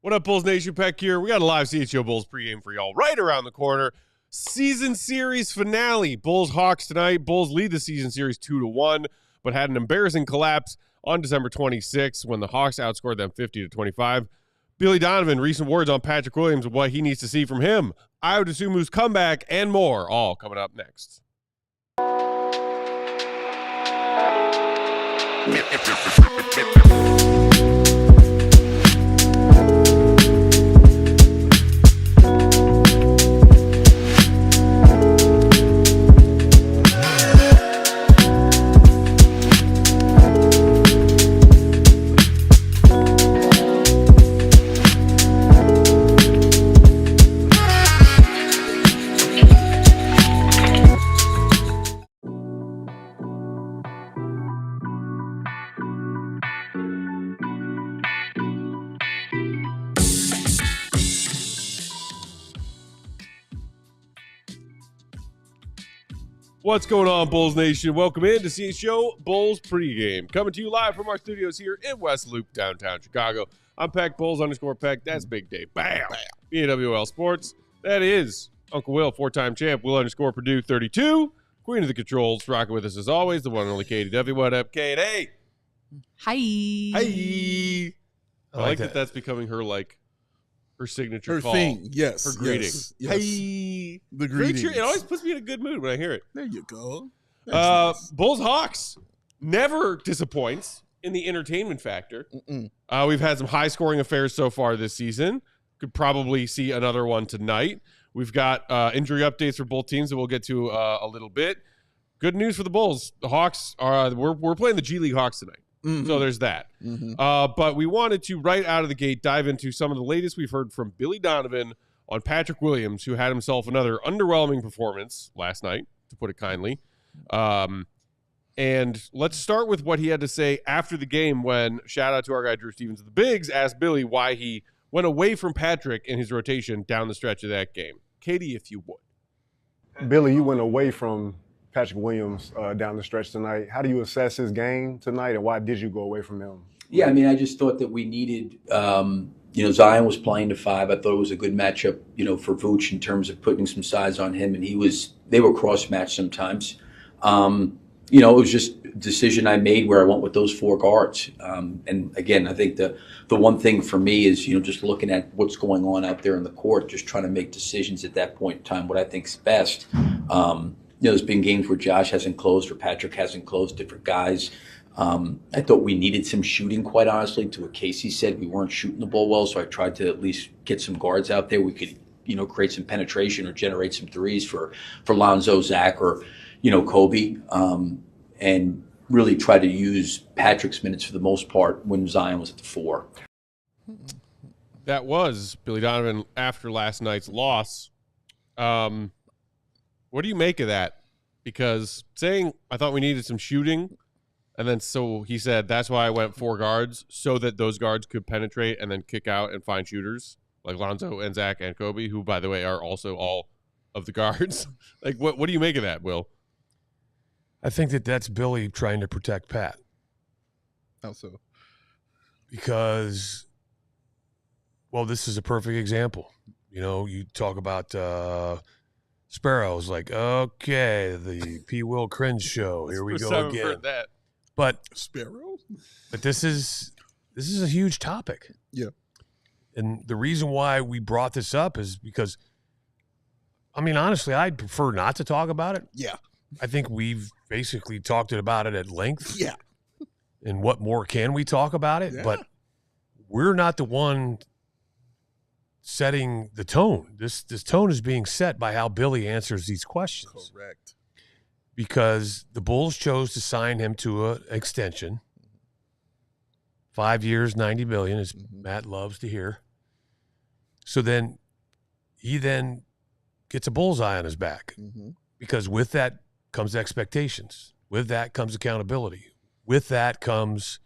What up, Bulls Nation? Peck here. We got a live CHGO Bulls pregame for y'all right around the corner. Season series finale. Bulls-Hawks tonight. Bulls lead the season series 2-1, but had an embarrassing collapse on December 26th when the Hawks outscored them 50-25. Billy Donovan, recent words on Patrick Williams and what he needs to see from him. Ayo Dosunmu's comeback and more, all coming up next. What's going on, Bulls Nation? Welcome in to CHGO Bulls pregame. Coming to you live from our studios here in West Loop, downtown Chicago. I'm Peck, Bulls_Peck. That's Big Dave. Bam! BAWL Sports. That is Uncle Will, four-time champ. Will_Perdue, 32. Queen of the controls. Rocking with us as always, the one and only Katie W. What up, Katie? Hi. Hi. I like that that's becoming her, her signature her call. Thing, yes. Her greeting. Yes. Hey. The greeting. It always puts me in a good mood when I hear it. There you go. Nice. Bulls-Hawks never disappoints in the entertainment factor. We've had some high-scoring affairs so far this season. Could probably see another one tonight. We've got injury updates for both teams that we'll get to a little bit. Good news for the Bulls. The Hawks are we're playing the G League Hawks tonight. So there's that. But we wanted to, right out of the gate, dive into some of the latest we've heard from Billy Donovan on Patrick Williams, who had himself another underwhelming performance last night, to put it kindly. And let's start with what he had to say after the game when, shout out to our guy Drew Stevens of the Bigs, asked Billy why he went away from Patrick in his rotation down the stretch of that game. Katie, if you would. Billy, you went away from Patrick Williams down the stretch tonight. How do you assess his game tonight, and why did you go away from him? Yeah, I mean, I just thought that we needed, Zion was playing to five. I thought it was a good matchup, for Vooch in terms of putting some size on him, and they were cross-matched sometimes. It was just a decision I made where I went with those four guards. And again, I think the one thing for me is, just looking at what's going on out there in the court, just trying to make decisions at that point in time, what I think is best. There's been games where Josh hasn't closed or Patrick hasn't closed, different guys. I thought we needed some shooting, quite honestly, to what Casey said. We weren't shooting the ball well, so I tried to at least get some guards out there. We could, create some penetration or generate some threes for Lonzo, Zach, or, Kobe, and really try to use Patrick's minutes for the most part when Zion was at the four. That was Billy Donovan after last night's loss. What do you make of that? Because saying I thought we needed some shooting, and then so he said that's why I went four guards, so that those guards could penetrate and then kick out and find shooters like Lonzo and Zach and Kobe, who, by the way, are also all of the guards. What do you make of that, Will? I think that's Billy trying to protect Pat. How so? Because, this is a perfect example. You talk about Sparrow's okay, the P. Will Cringe show. Here we go again. That. But Sparrow? But this is a huge topic. Yeah. And the reason why we brought this up is because, honestly, I'd prefer not to talk about it. Yeah. I think we've basically talked about it at length. Yeah. And what more can we talk about it? Yeah. But we're not the one setting the tone. This tone is being set by how Billy answers these questions. Correct. Because the Bulls chose to sign him to an extension. 5 years, $90 million, as Matt loves to hear. So then he gets a bullseye on his back. Because with that comes expectations. With that comes accountability. With that comes,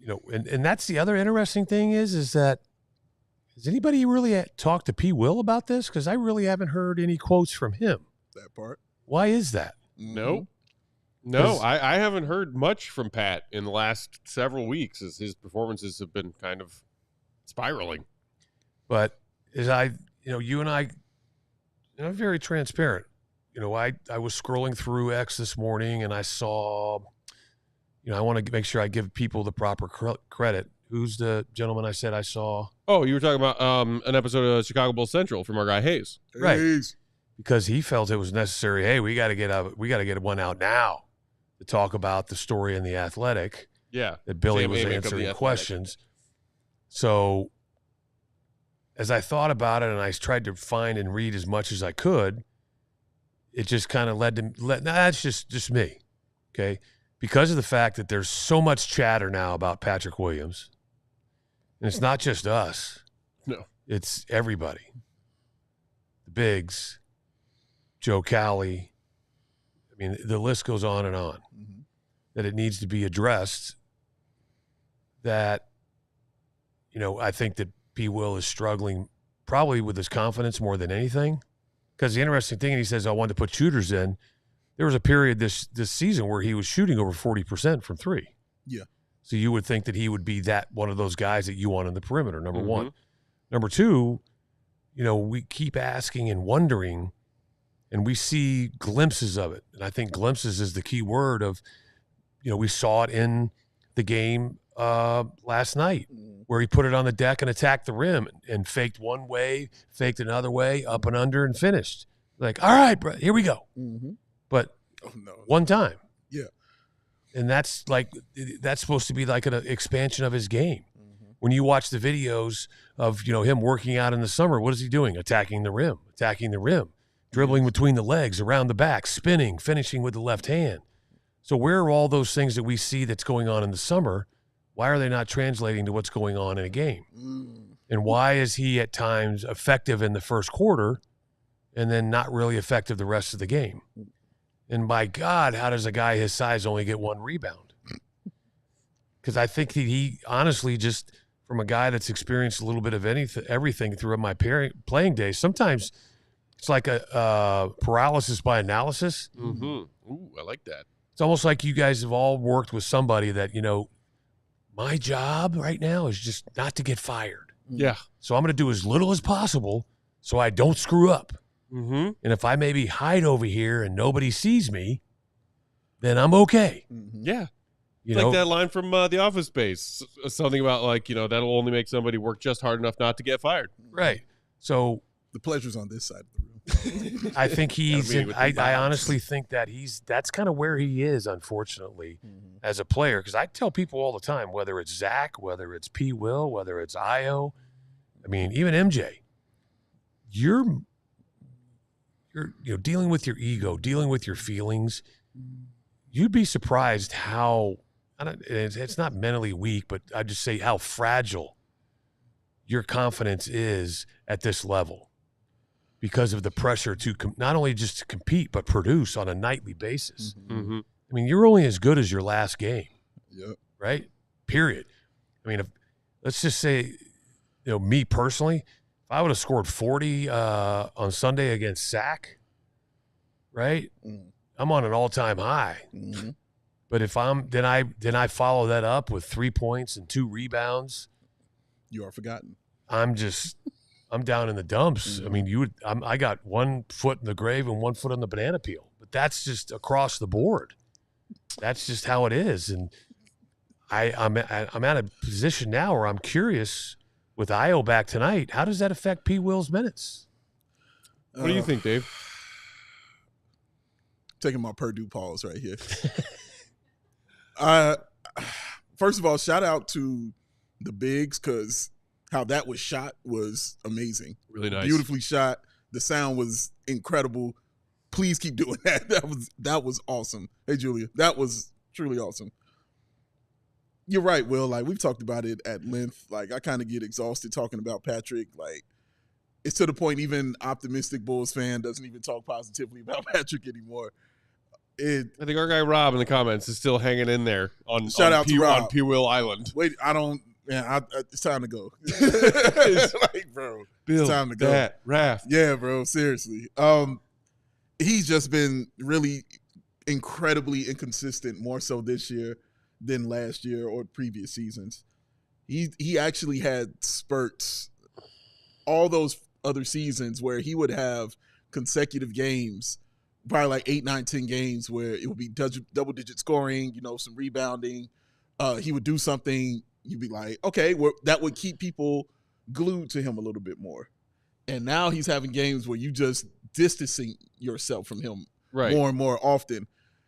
and that's the other interesting thing is that has anybody really talked to P. Will about this? Because I really haven't heard any quotes from him. That part. Why is that? Nope. No, I haven't heard much from Pat in the last several weeks as his performances have been kind of spiraling. But as you and I, I'm very transparent. I was scrolling through X this morning and I saw, I want to make sure I give people the proper credit. Who's the gentleman I said I saw? Oh, you were talking about an episode of Chicago Bulls Central from our guy Hayes. Right. Hayes. Because he felt it was necessary. Hey, we got to get one out now to talk about the story in The Athletic. Yeah. That Billy Sam was Amick of answering The questions. So as I thought about it and I tried to find and read as much as I could, it just kind of led to that's just me. Okay. Because of the fact that there's so much chatter now about Patrick Williams. And it's not just us. No. It's everybody. The bigs, Joe Cowley. I mean, the list goes on and on. Mm-hmm. That it needs to be addressed. That, I think that P. Will is struggling probably with his confidence more than anything. Because the interesting thing, and he says, I wanted to put shooters in. There was a period this season where he was shooting over 40% from three. Yeah. So you would think that he would be that one of those guys that you want in the perimeter, number one. Number two, we keep asking and wondering, and we see glimpses of it. And I think glimpses is the key word of, we saw it in the game last night where he put it on the deck and attacked the rim and faked one way, faked another way, up and under, and finished. Like, all right, bro, here we go. Mm-hmm. But one time. Yeah. And that's supposed to be like an expansion of his game. Mm-hmm. When you watch the videos of, him working out in the summer, what is he doing? Attacking the rim, dribbling between the legs, around the back, spinning, finishing with the left hand. So where are all those things that we see that's going on in the summer? Why are they not translating to what's going on in a game? And why is he at times effective in the first quarter and then not really effective the rest of the game? And by God, how does a guy his size only get one rebound? Because I think he honestly, just from a guy that's experienced a little bit of everything throughout my playing days, sometimes it's like a paralysis by analysis. Mm-hmm. Ooh, I like that. It's almost like you guys have all worked with somebody that, my job right now is just not to get fired. Yeah. So I'm going to do as little as possible so I don't screw up. Mm-hmm. And if I maybe hide over here and nobody sees me, then I'm okay. Mm-hmm. Yeah. Like that line from The Office Space. Something about that'll only make somebody work just hard enough not to get fired. Right. So the pleasure's on this side of the room. I think I honestly think that that's kind of where he is, unfortunately, as a player. Because I tell people all the time, whether it's Zach, whether it's P. Will, whether it's Ayo, I mean, even MJ, you're dealing with your ego, dealing with your feelings. You'd be surprised how, it's not mentally weak, but I just say how fragile your confidence is at this level because of the pressure to not only just to compete, but produce on a nightly basis. Mm-hmm. I mean, you're only as good as your last game. Yep. Right? Period. I mean, let's just say, me personally, if I would have scored 40 on Sunday against Sac, right? I'm on an all-time high. Mm-hmm. But if then I follow that up with 3 points and 2 rebounds, you are forgotten. I'm down in the dumps. Mm-hmm. I mean, I got 1 foot in the grave and 1 foot on the banana peel. But that's just across the board. That's just how it is. And I'm at a position now where I'm curious with Ayo back tonight. How does that affect P. Will's minutes? What do you think, Dave? Taking my Purdue pause right here. First of all, shout out to the bigs because how that was shot was amazing. Really nice. Beautifully shot. The sound was incredible. Please keep doing that. That was awesome. Hey, Julia, that was truly awesome. You're right, Will. Like, we've talked about it at length. Like, I kind of get exhausted talking about Patrick. Like, it's to the point even optimistic Bulls fan doesn't even talk positively about Patrick anymore. I think our guy Rob in the comments is still hanging in there on to Rob. On P. Will Island. Wait, it's time to go. Like, bro, Bill, it's time to go. That, Raph. Yeah, bro, seriously. He's just been really incredibly inconsistent, more so this year than last year or previous seasons. He actually had spurts all those other seasons where he would have consecutive games, probably like 8, 9, 10 games where it would be double-digit scoring, some rebounding. He would do something, you'd be like, okay, that would keep people glued to him a little bit more. And now he's having games where you just distancing yourself from him more and more often.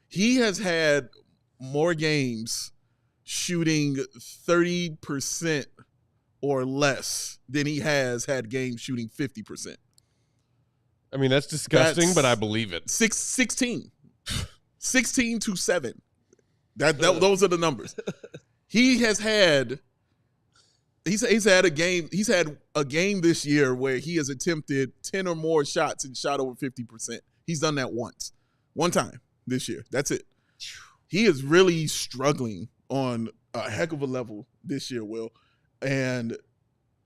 He has had more games shooting 30% or less than he has had games shooting 50%. I mean, that's disgusting, but I believe it. 16 to 7. Those are the numbers. He's had a game. He's had a game this year where he has attempted 10 or more shots and shot over 50%. He's done that one time this year. That's it. He is really struggling on a heck of a level this year, Will. And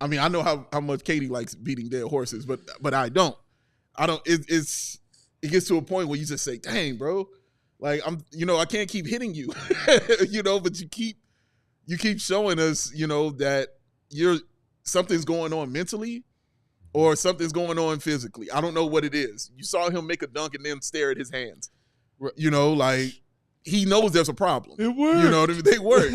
I mean, I know how much Katie likes beating dead horses, but I don't. It gets to a point where you just say, "Dang, bro, like I can't keep hitting you," but you keep showing us, that something's going on mentally or something's going on physically. I don't know what it is. You saw him make a dunk and then stare at his hands. Like he knows there's a problem. It worked. They work.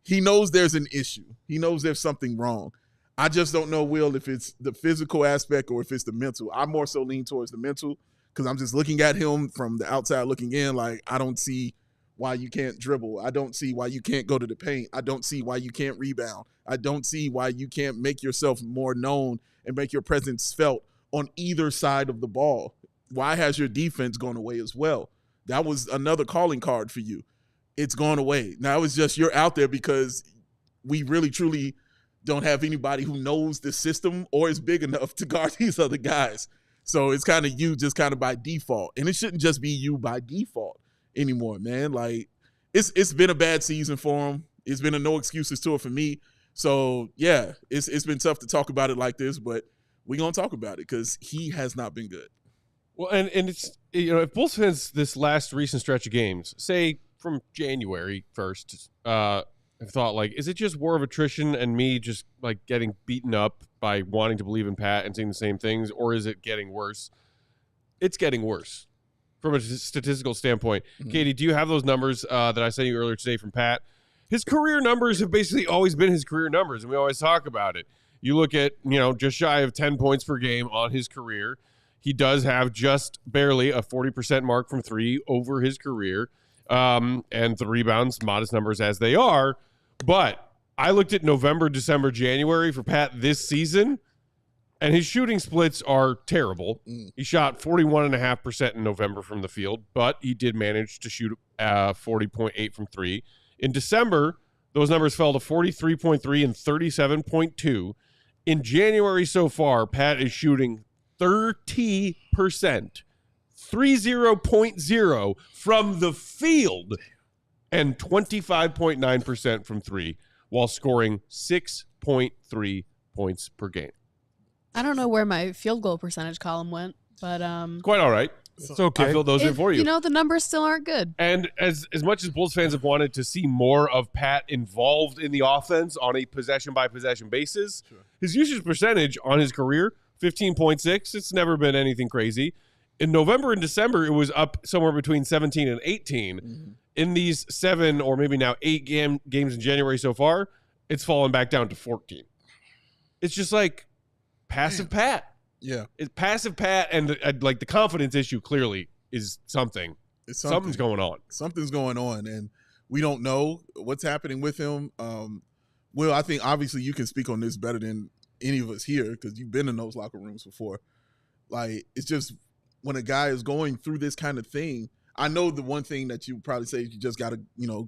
He knows there's an issue. He knows there's something wrong. I just don't know, Will, if it's the physical aspect or if it's the mental. I more so lean towards the mental because I'm just looking at him from the outside looking in. Like, I don't see why you can't dribble. I don't see why you can't go to the paint. I don't see why you can't rebound. I don't see why you can't make yourself more known and make your presence felt on either side of the ball. Why has your defense gone away as well? That was another calling card for you. It's gone away. Now it's just you're out there because we really, truly don't have anybody who knows the system or is big enough to guard these other guys. So it's kind of you just kind of by default. And it shouldn't just be you by default anymore, man. Like, it's been a bad season for him. It's been a no excuses tour for me. So, yeah, it's been tough to talk about it like this, but we're going to talk about it because he has not been good. Well, and it's, if Bulls fans this last recent stretch of games, say from January 1st, have thought, like, is it just war of attrition and me just, like, getting beaten up by wanting to believe in Pat and seeing the same things, or is it getting worse? It's getting worse from a statistical standpoint. Mm-hmm. Katie, do you have those numbers that I sent you earlier today from Pat? His career numbers have basically always been his career numbers, and we always talk about it. You look at, just shy of 10 points per game on his career. He does have just barely a 40% mark from three over his career, and the rebounds, modest numbers as they are. But I looked at November, December, January for Pat this season, and his shooting splits are terrible. He shot 41.5% in November from the field, but he did manage to shoot 40.8 from three. In December, those numbers fell to 43.3 and 37.2. In January so far, Pat is shooting 30%, 30.0 from the field, and 25.9% from three, while scoring 6.3 points per game. I don't know where my field goal percentage column went, but quite all right. It's okay. I filled those in for you. The numbers still aren't good. And as much as Bulls fans have wanted to see more of Pat involved in the offense on a possession-by-possession basis, his usage percentage on his career, 15.6, it's never been anything crazy. In November and December, it was up somewhere between 17 and 18. Mm-hmm. In these 7 or maybe now 8 games in January so far, it's fallen back down to 14. It's just like passive Pat. Yeah. It's passive Pat, and like the confidence issue clearly is something. Something's going on. Something's going on, and we don't know what's happening with him. Will, I think obviously you can speak on this better than any of us here because you've been in those locker rooms before. Like, it's just when a guy is going through this kind of thing, I know the one thing that you probably say is you just got to,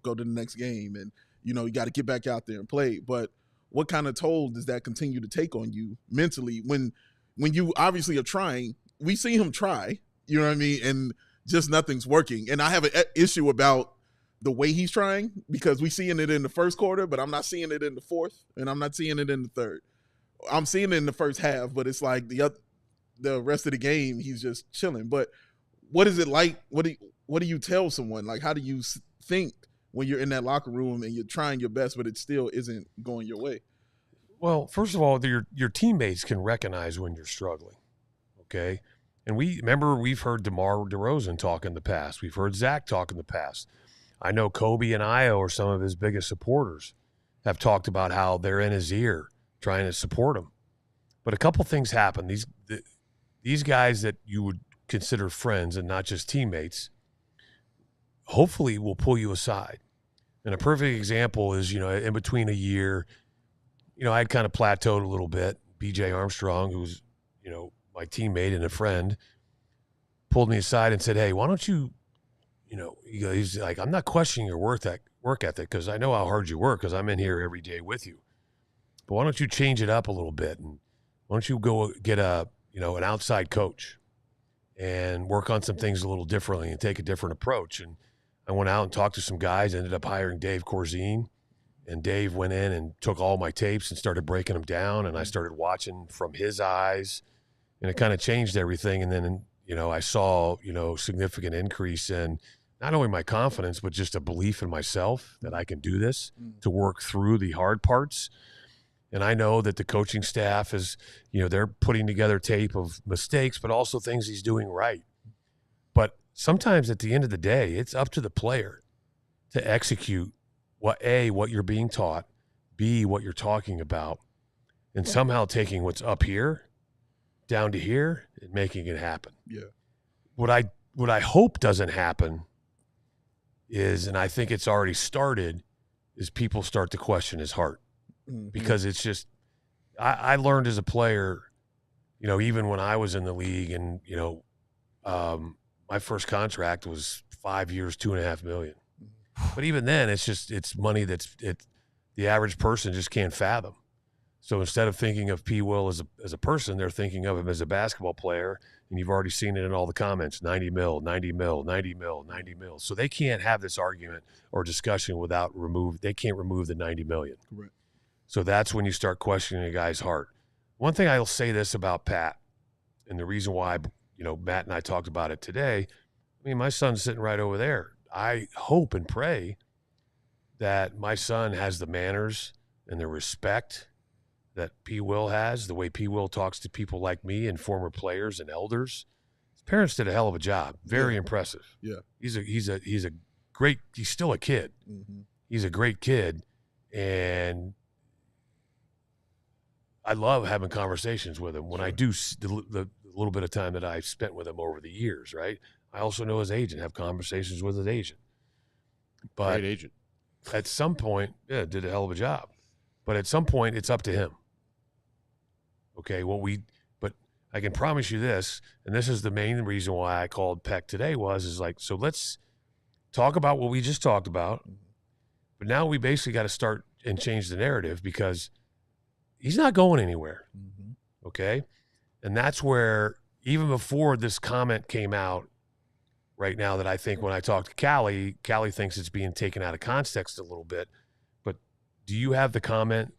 go to the next game and, you got to get back out there and play. But what kind of toll does that continue to take on you mentally when you obviously are trying? We see him try, you know what I mean? And just nothing's working. And I have an issue about the way he's trying because we seeing it in the first quarter, but I'm not seeing it in the fourth, and I'm not seeing it in the third. I'm seeing it in the first half, but it's like the rest of the game, he's just chilling. But what is it like? what do you tell someone? Like, how do you think when you're in that locker room and you're trying your best, but it still isn't going your way? Well, first of all, your teammates can recognize when you're struggling, okay? And we've heard DeMar DeRozan talk in the past. We've heard Zach talk in the past. I know Kobe and Ayo are some of his biggest supporters, have talked about how they're in his ear trying to support him. But a couple things happen. These guys that you would consider friends and not just teammates, hopefully will pull you aside. And a perfect example is, in between a year, I'd kind of plateaued a little bit. BJ Armstrong, who's, my teammate and a friend, pulled me aside and said, hey, why don't you, he's like, I'm not questioning your work ethic because I know how hard you work because I'm in here every day with you. But why don't you change it up a little bit? And why don't you go get an outside coach and work on some things a little differently and take a different approach? And I went out and talked to some guys, ended up hiring Dave Corzine. And Dave went in and took all my tapes and started breaking them down. And I started watching from his eyes, and it kind of changed everything. And then, I saw, significant increase in not only my confidence, but just a belief in myself that I can do this, to work through the hard parts. And I know that the coaching staff is, they're putting together tape of mistakes, but also things he's doing right. But sometimes at the end of the day, it's up to the player to execute what you're being taught, B, what you're talking about, and somehow taking what's up here down to here and making it happen. Yeah. What I hope doesn't happen is, and I think it's already started, is people start to question his heart. Mm-hmm. Because it's just, I learned as a player, even when I was in the league, and, my first contract was 5 years, $2.5 million. But even then, it's money the average person just can't fathom. So instead of thinking of P. Will as a person, they're thinking of him as a basketball player, and you've already seen it in all the comments: 90 mil, 90 mil, 90 mil, 90 mil. So they can't have this argument or discussion they can't remove the 90 million. Correct. So that's when you start questioning a guy's heart. One thing I'll say this about Pat, and the reason why, Matt and I talked about it today, my son's sitting right over there. I hope and pray that my son has the manners and the respect that P. Will has, the way P. Will talks to people like me and former players and elders. His parents did a hell of a job. Very impressive. Yeah. He's still a kid. Mm-hmm. He's a great kid. And I love having conversations with him when I do the little bit of time that I've spent with him over the years, right? I also know his agent, have conversations with his agent. But great agent. At some point, did a hell of a job. But at some point, it's up to him. Okay, but I can promise you this, and this is the main reason why I called Peck today so let's talk about what we just talked about. But now we basically got to start and change the narrative, because he's not going anywhere. Mm-hmm. Okay? And that's where, even before this comment came out right now, that I think when I talked to Callie thinks it's being taken out of context a little bit. But do you have the comment,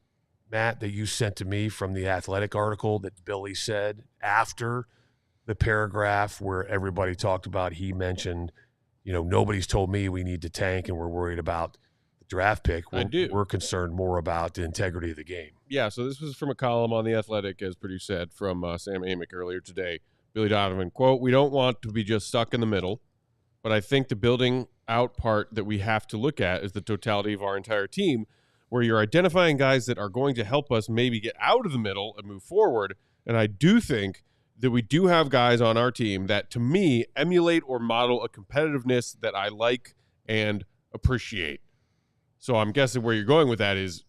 Matt, that you sent to me from the Athletic article that Billy said after the paragraph where everybody talked about, he mentioned, nobody's told me we need to tank and we're worried about the draft pick. We're concerned more about the integrity of the game. Yeah, so this was from a column on The Athletic, as Perdue said, from Sam Amick earlier today. Billy Donovan, quote, "We don't want to be just stuck in the middle, but I think the building out part that we have to look at is the totality of our entire team, where you're identifying guys that are going to help us maybe get out of the middle and move forward. And I do think that we do have guys on our team that, to me, emulate or model a competitiveness that I like and appreciate." So I'm guessing where you're going with that is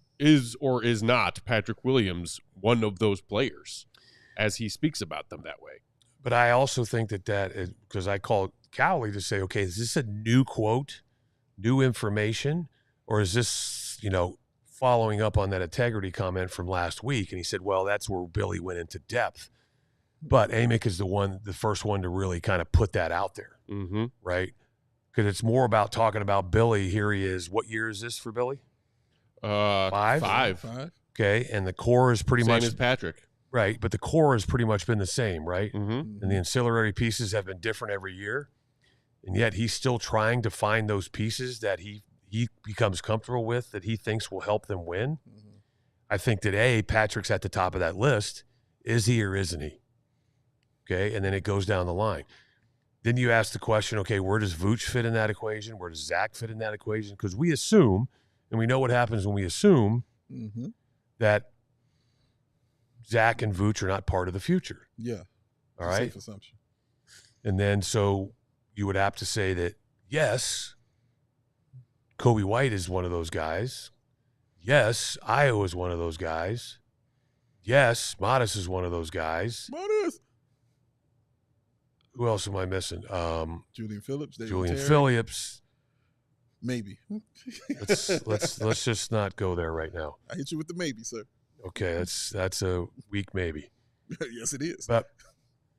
or is not Patrick Williams one of those players, as he speaks about them that way? But I also think that is because I called Cowley to say, okay, is this a new quote, new information, or is this, following up on that integrity comment from last week? And he said, well, that's where Billy went into depth. But Amick is the first one to really kind of put that out there, right? Because it's more about talking about Billy. Here he is. What year is this for Billy? 5. Okay, and the core is pretty much same as Patrick. Right, but the core has pretty much been the same, right? Mm-hmm. And the ancillary pieces have been different every year. and yet he's still trying to find those pieces that he becomes comfortable with, that he thinks will help them win. Mm-hmm. I think that, Patrick's at the top of that list. Is he or isn't he? Okay, and then it goes down the line. Then you ask the question, okay, where does Vooch fit in that equation? Where does Zach fit in that equation? Because we assume, and we know what happens when we assume that Zach and Vooch are not part of the future. Yeah. All right? Safe assumption. And then so you would have to say that, yes, Kobe White is one of those guys. Yes, Ayo is one of those guys. Yes, Modest is one of those guys. Modest. Who else am I missing? Julian Phillips. Julian Phillips. Maybe. let's just not go there right now. I hit you with the maybe, sir. Okay, that's a weak maybe. Yes, it is. But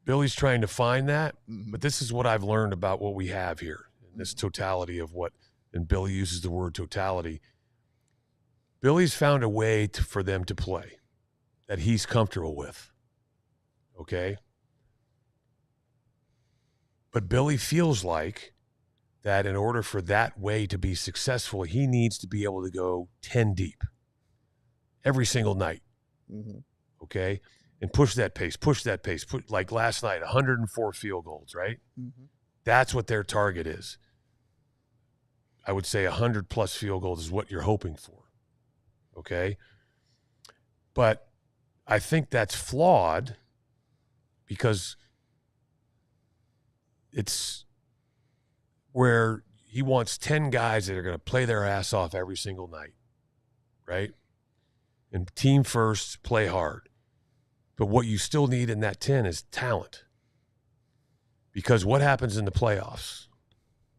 Billy's trying to find that. Mm-hmm. But this is what I've learned about what we have here. This totality of what, and Billy uses the word totality. Billy's found a way for them to play that he's comfortable with. Okay? But Billy feels like that in order for that way to be successful, he needs to be able to go 10 deep every single night. Mm-hmm. Okay? And push that pace. Like last night, 104 field goals, right? Mm-hmm. That's what their target is. I would say 100-plus field goals is what you're hoping for. Okay? But I think that's flawed because it's where he wants 10 guys that are going to play their ass off every single night, right? And team first, play hard. But what you still need in that 10 is talent. Because what happens in the playoffs?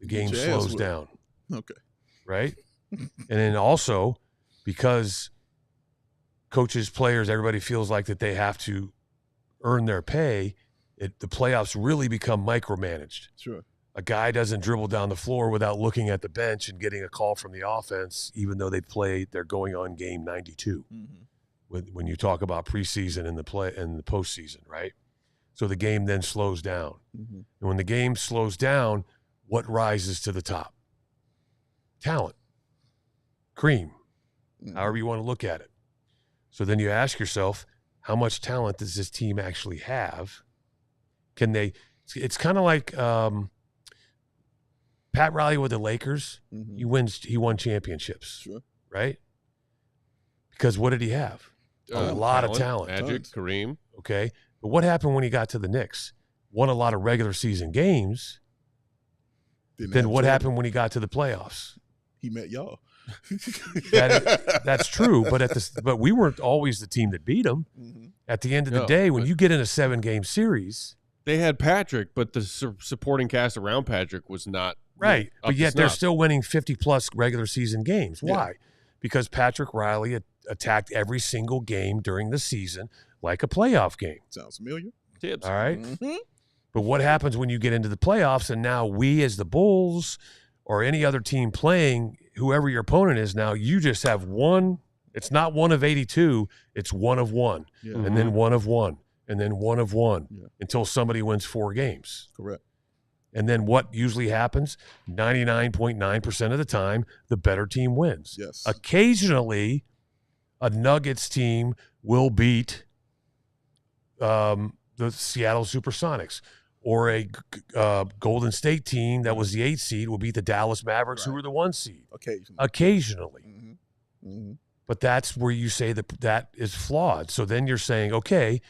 The game slows down. Okay. Right? And then also, because coaches, players, everybody feels like that they have to earn their pay, the playoffs really become micromanaged. Sure. A guy doesn't dribble down the floor without looking at the bench and getting a call from the offense, even though they're going on game 92. Mm-hmm. When you talk about preseason and the postseason, right? So the game then slows down. Mm-hmm. And when the game slows down, what rises to the top? Talent. Cream. Mm-hmm. However you want to look at it. So then you ask yourself, how much talent does this team actually have? Can they – it's kind of like Pat Riley with the Lakers. Mm-hmm. He won championships. Sure. Right? Because what did he have? A lot of talent. Magic, Kareem. Okay. But what happened when he got to the Knicks? Won a lot of regular season games. Then what happened when he got to the playoffs? He met y'all. That's true, but we weren't always the team that beat him. Mm-hmm. At the end of the day, when you get in a 7-game series, they had Patrick, but the supporting cast around Patrick was not right. But yet they're snuff. still winning 50-plus regular season games. Why? Yeah. Because Patrick Riley attacked every single game during the season like a playoff game. Sounds familiar. Tips. All right. Mm-hmm. But what happens when you get into the playoffs and now we as the Bulls or any other team playing, whoever your opponent is now, you just have one. It's not one of 82. It's one of one. Yeah. And then one of one. And then one of one. Yeah. Until somebody wins 4 games. Correct. And then what usually happens? 99.9% of the time, the better team wins. Yes. Occasionally, a Nuggets team will beat the Seattle Supersonics. Or a Golden State team that was the 8th seed will beat the Dallas Mavericks, who were the 1 seed. Occasionally. Mm-hmm. Mm-hmm. But that's where you say that is flawed. So then you're saying, okay,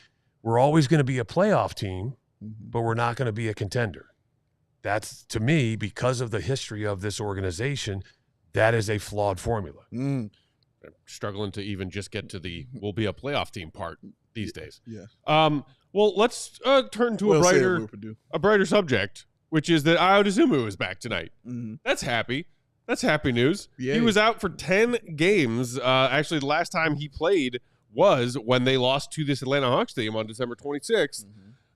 we're always going to be a playoff team, but we're not going to be a contender. That's, to me, because of the history of this organization, that is a flawed formula. Mm. I'm struggling to even just get to the we'll be a playoff team part these days. Yeah. Well, let's turn to a brighter subject, which is that Ayo Dosunmu is back tonight. Mm-hmm. That's happy. That's happy news. Yay. He was out for 10 games. Actually, the last time he played was when they lost to this Atlanta Hawks team on December 26th,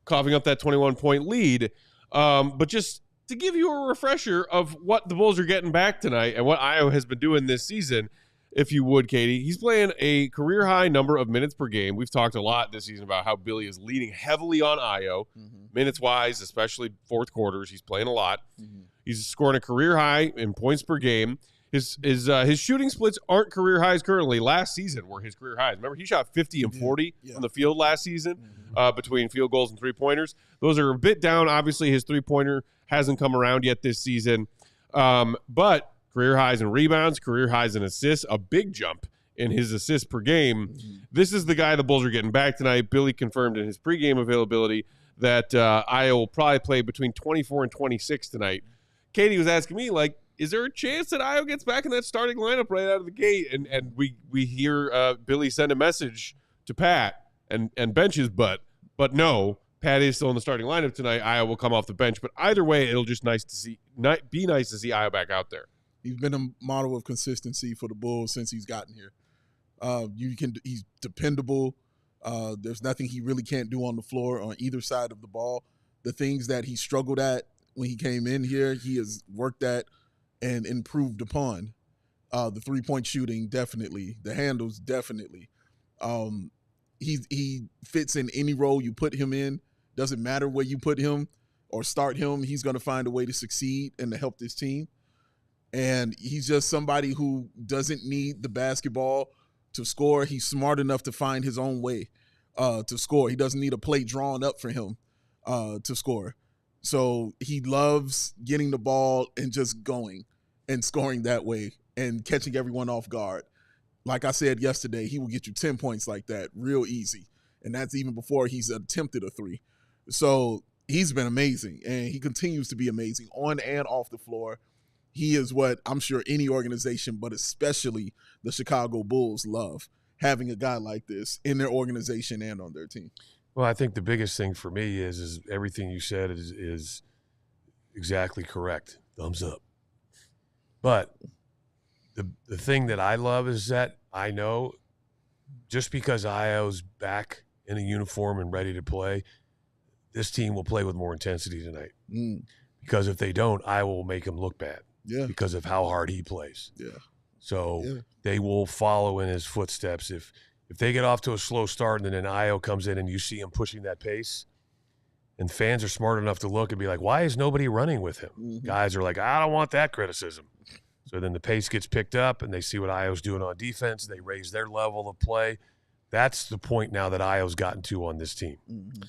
coughing up that 21-point lead. But just to give you a refresher of what the Bulls are getting back tonight and what Ayo has been doing this season, if you would, Katie, he's playing a career-high number of minutes per game. We've talked a lot this season about how Billy is leaning heavily on Ayo, minutes-wise, especially fourth quarters. He's playing a lot. He's scoring a career high in points per game. His shooting splits aren't career highs currently. Last season were his career highs. Remember, he shot 50 and 40 from the field last season between field goals and three-pointers. Those are a bit down. Obviously, his three-pointer hasn't come around yet this season. But career highs in rebounds, career highs in assists, a big jump in his assists per game. This is the guy the Bulls are getting back tonight. Billy confirmed in his pregame availability that Ayo will probably play between 24 and 26 tonight. Katie was asking me, like, is there a chance that Ayo gets back in that starting lineup right out of the gate? And we hear Billy send a message to Pat and benches, but no, Pat is still in the starting lineup tonight. Ayo will come off the bench, but either way, it'll just be nice to see Ayo back out there. He's been a model of consistency for the Bulls since he's gotten here. He's dependable. There's nothing he really can't do on the floor on either side of the ball. The things that he struggled at when he came in here, he has worked at and improved upon. The three-point shooting, definitely. The handles, definitely. He fits in any role you put him in. Doesn't matter where you put him or start him. He's going to find a way to succeed and to help this team. And he's just somebody who doesn't need the basketball to score. He's smart enough to find his own way to score. He doesn't need a play drawn up for him to score. So he loves getting the ball and just going and scoring that way and catching everyone off guard. Like I said yesterday, he will get you 10 points like that real easy. And that's even before he's attempted a three. So he's been amazing, and he continues to be amazing on and off the floor. He is what I'm sure any organization, but especially the Chicago Bulls, love, having a guy like this in their organization and on their team. Well, I think the biggest thing for me is everything you said is exactly correct. Thumbs up. But the thing that I love is that I know just because Ayo's back in a uniform and ready to play, this team will play with more intensity tonight. Because if they don't, I will make him look bad. Yeah. Because of how hard he plays. Yeah. So they will follow in his footsteps. If they get off to a slow start and then Ayo comes in and you see him pushing that pace, and fans are smart enough to look and be like, why is nobody running with him? Guys are like, I don't want that criticism. So then the pace gets picked up and they see what Ayo's doing on defense. They raise their level of play. That's the point now that Ayo's gotten to on this team.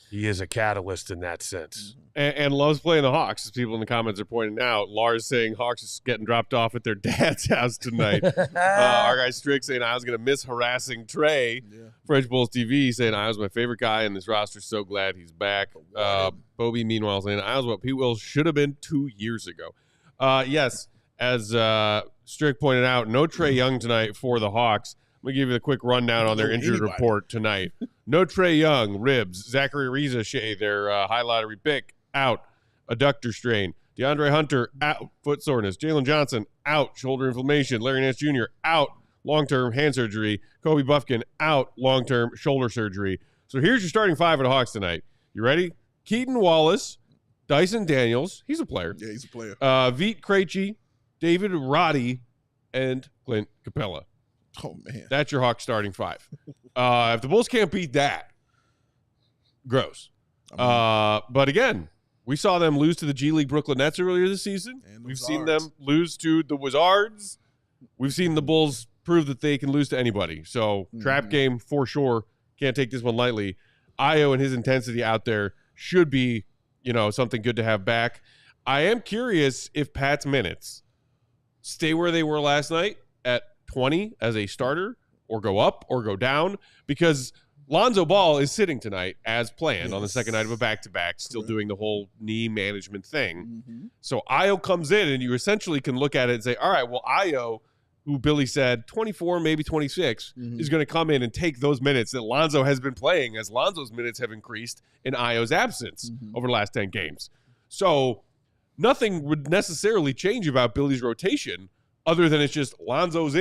He is a catalyst in that sense. And loves playing the Hawks, as people in the comments are pointing out. Lars saying Hawks is getting dropped off at their dad's house tonight. Our guy Strick saying I was going to miss harassing Trey. French Bulls TV saying I was my favorite guy in this roster. So glad he's back. Bobby, meanwhile, saying I was what Pete Wills should have been 2 years ago. Yes, as Strick pointed out, no Trey Young tonight for the Hawks. I'm going to give you a quick rundown on their injured report tonight. No Trey Young, ribs. Zachary Riza-Shea, their high lottery pick, out. Adductor strain. DeAndre Hunter, out. Foot soreness. Jalen Johnson, out. Shoulder inflammation. Larry Nance Jr., out. Long-term hand surgery. Kobe Buffkin, out. Long-term shoulder surgery. So here's your starting five at the Hawks tonight. You ready? Keaton Wallace, Dyson Daniels. He's a player. Yeah, he's a player. Vit Krejci, David Roddy, and Clint Capella. Oh, man. That's your Hawks starting five. If the Bulls can't beat that, gross. But again, we saw them lose to the G League Brooklyn Nets earlier this season. We've seen them lose to the Wizards. We've seen the Bulls prove that they can lose to anybody. So trap game for sure. Can't take this one lightly. Ayo and his intensity out there should be, something good to have back. I am curious if Pat's minutes stay where they were last night at 20 as a starter, or go up or go down, because Lonzo Ball is sitting tonight as planned on the second night of a back-to-back, still doing the whole knee management thing. So Ayo comes in and you essentially can look at it and say, all right, well, Ayo, who Billy said 24, maybe 26, is going to come in and take those minutes that Lonzo has been playing, as Lonzo's minutes have increased in Ayo's absence over the last 10 games. So nothing would necessarily change about Billy's rotation, other than it's just Lonzo's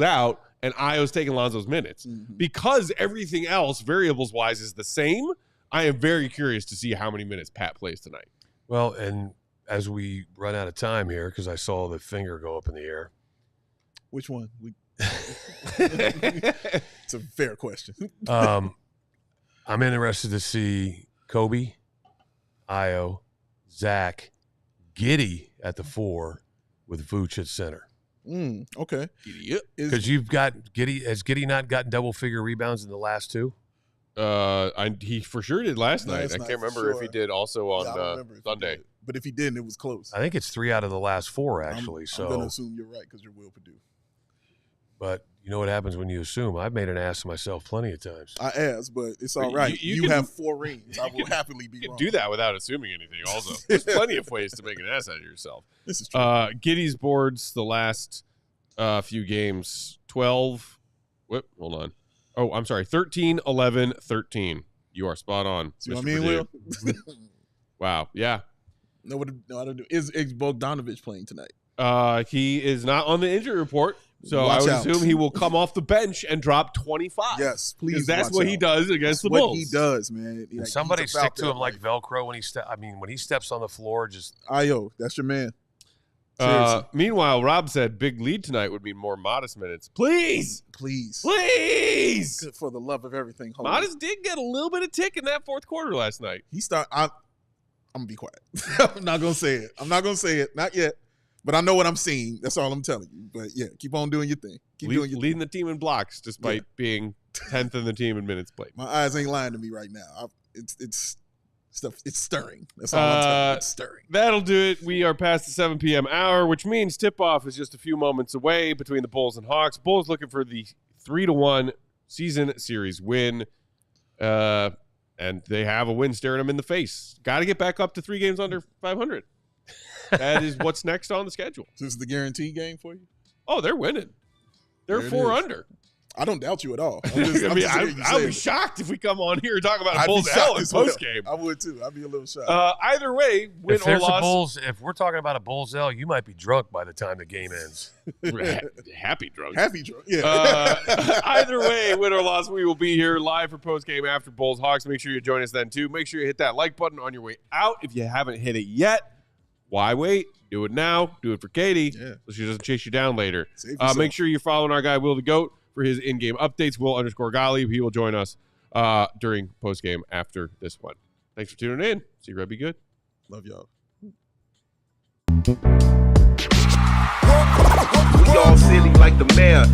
out, and Ayo's taking Lonzo's minutes. Because everything else, variables-wise, is the same, I am very curious to see how many minutes Pat plays tonight. Well, and as we run out of time here, because I saw the finger go up in the air. Which one? It's a fair question. I'm interested to see Kobe, Ayo, Zach, Giddy at the 4 with Vooch at center. Okay. Because you've got Giddy. Has Giddy not gotten double-figure rebounds in the last 2? He for sure did last night. I can't remember if he did also on I don't remember Sunday. But if he didn't, it was close. I think it's 3 out of the last 4, actually. I'm going to assume you're right because you're Will Perdue. But you know what happens when you assume? I've made an ass of myself plenty of times. I asked, but it's all right. You have 4 rings. I will happily be wrong. Do that without assuming anything. Also, there's plenty of ways to make an ass out of yourself. This is true. Giddy's boards the last few games 12. Hold on. Oh, I'm sorry. 13, 11, 13. You are spot on. See what I mean, Will? Wow. Yeah. No, I don't do. Is Bogdanovich playing tonight? He is not on the injury report, so Watch I would out. assume he will come off the bench and drop 25. Yes, please. That's watch what out. he does against the That's Bulls. what he does, man. Can somebody stick to him like Velcro when he steps on the floor. Just Ayo, that's your man. Seriously. Meanwhile, Rob said big lead tonight would mean more Modest minutes. Please. Good for the love of everything. Modest did get a little bit of tick in that fourth quarter last night. I'm gonna be quiet. I'm not gonna say it. Not yet. But I know what I'm seeing. That's all I'm telling you. But yeah, keep on doing your thing. Leading the team in blocks despite being 10th in the team in minutes played. My eyes ain't lying to me right now. It's stuff. It's stirring. That's all I'm telling you. It's stirring. That'll do it. We are past the 7 p.m. hour, which means tip-off is just a few moments away between the Bulls and Hawks. Bulls looking for the 3-1 season series win. And they have a win staring them in the face. Got to get back up to 3 games under 500. That is what's next on the schedule. This is the guarantee game for you? Oh, they're winning. They're There it 4 is. under. I don't doubt you at all. I'd be shocked if we come on here and talk about a Bulls L in post game. I would too. I'd be a little shocked. Either way, win if or there's a loss. Bulls, if we're talking about a Bulls L, you might be drunk by the time the game ends. Happy drunk. Happy drunk. Yeah. Either way, win or loss, we will be here live for post game after Bulls Hawks. Make sure you join us then too. Make sure you hit that like button on your way out if you haven't hit it yet. Why wait? Do it now. Do it for Katie so she doesn't chase you down later. Make sure you're following our guy Will the Goat for his in-game updates. Will_Golly. He will join us during post game after this one. Thanks for tuning in. See you, Red. Be good. Love y'all. We all silly like the mayor.